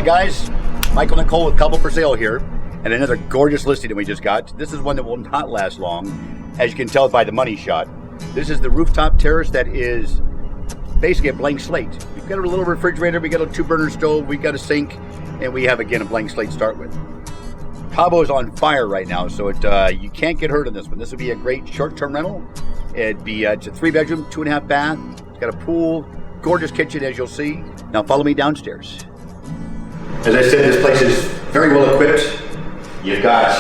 guys, Michael Nicole with Cabo for sale here, and another gorgeous listing that we just got. This is one that will not last long, as you can tell by the money shot. This is the rooftop terrace that is basically a blank slate. We've got a little refrigerator, we got a 2-burner stove, we got a sink, and we have again a blank slate to start with. Cabo is on fire right now, so you can't get hurt in this one. This would be a great short-term rental. It's a 3-bedroom, 2.5 bath. It's got a pool, gorgeous kitchen as you'll see. Now follow me downstairs. As I said, this place is very well equipped. You've got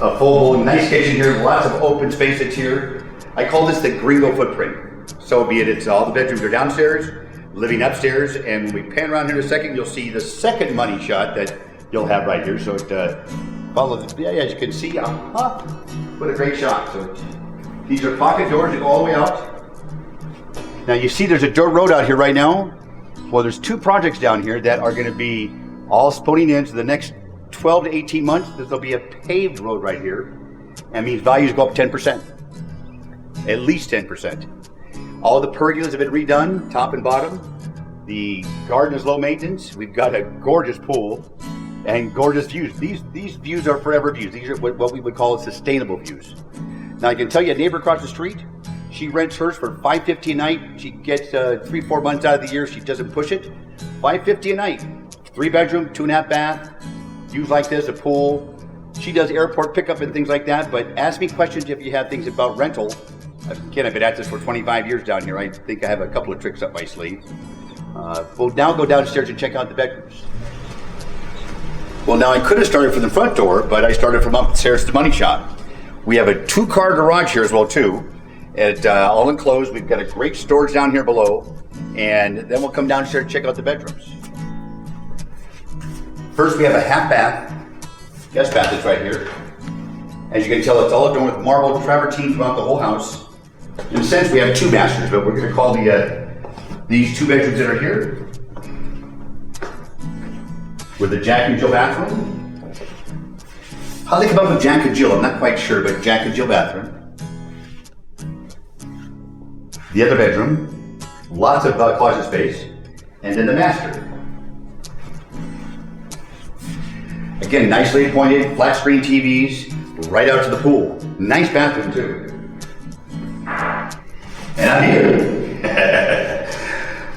a full, nice kitchen here, lots of open space that's here. I call this the gringo footprint. So be it, it's all the bedrooms are downstairs, living upstairs, and when we pan around here in a second, you'll see the second money shot that you'll have right here. So as you can see, what a great shot. So these are pocket doors that go all the way out. Now you see there's a dirt road out here right now. Well, there's 2 projects down here that are going to be all spooning in. So the next 12 to 18 months, there'll be a paved road right here. That means values go up 10%, at least 10%. All the pergolas have been redone, top and bottom. The garden is low maintenance. We've got a gorgeous pool and gorgeous views. These views are forever views. These are what we would call sustainable views. Now I can tell you, a neighbor across the street, she rents hers for $5.50 a night. She gets 3-4 months out of the year. She doesn't push it. $5.50 a night. 3-bedroom, 2.5 bath. Views like this, a pool. She does airport pickup and things like that. But ask me questions if you have things about rental. Again, I've been at this for 25 years down here. I think I have a couple of tricks up my sleeve. We'll now go downstairs and check out the bedrooms. Well, now I could have started from the front door, but I started from upstairs to the money shot. We have a 2-car garage here as well too. It's all enclosed. We've got a great storage down here below, and then we'll come downstairs and check out the bedrooms. First, we have a half bath, guest bath that's right here. As you can tell, it's all done with marble travertine throughout the whole house. In a sense, we have 2 masters, but we're going to call these 2 bedrooms that are here with the Jack and Jill bathroom. How they come up with Jack and Jill, I'm not quite sure, but Jack and Jill bathroom. The other bedroom, lots of closet space, and then the master. Again, nicely appointed, flat screen TVs, right out to the pool. Nice bathroom too. And out here,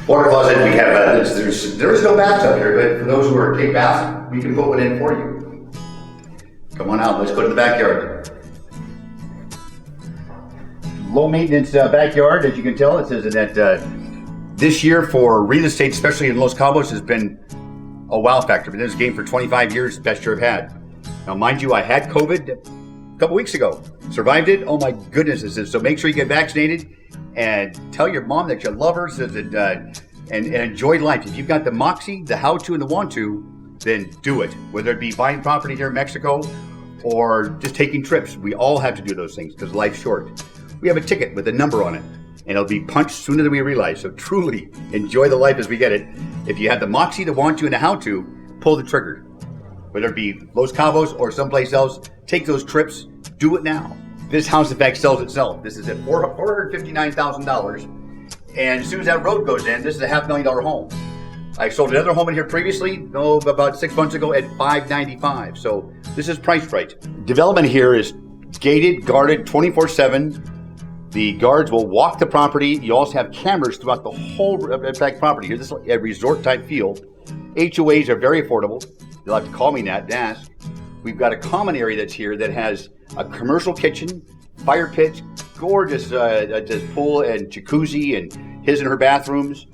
water closet. We have there is no bathtub here, but for those who are take baths, we can put one in for you. Come on out. Let's go to the backyard. Low maintenance backyard, as you can tell. It says that this year for real estate, especially in Los Cabos, has been a wow factor. Been in this game for 25 years, best year I've had. Now, mind you, I had COVID a couple weeks ago. Survived it. Oh my goodness! So make sure you get vaccinated and tell your mom that you love her, and enjoy life. If you've got the moxie, the how-to, and the want-to, then do it. Whether it be buying property here in Mexico or just taking trips, we all have to do those things because life's short. We have a ticket with a number on it, and it'll be punched sooner than we realize. So truly enjoy the life as we get it. If you have the moxie, the want-to, and the how-to, pull the trigger. Whether it be Los Cabos or someplace else, take those trips. Do it now. This house, in fact, sells itself. This is at $459,000. And as soon as that road goes in, this is a $500,000 home. I sold another home in here previously, about 6 months ago at $595,000. So this is priced right. Development here is gated, guarded 24/7. The guards will walk the property. You also have cameras throughout the whole back property. Here's a resort type feel. HOAs are very affordable. You'll have to call me and ask. We've got a common area that's here that has a commercial kitchen, fire pit, gorgeous pool and jacuzzi and his and her bathrooms.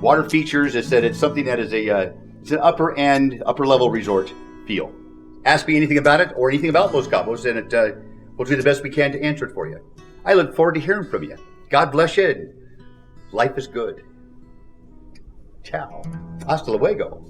Water features. It's something that is it's an upper level resort feel. Ask me anything about it or anything about Los Cabos, and we'll do the best we can to answer it for you. I look forward to hearing from you. God bless you. Life is good. Ciao. Hasta luego.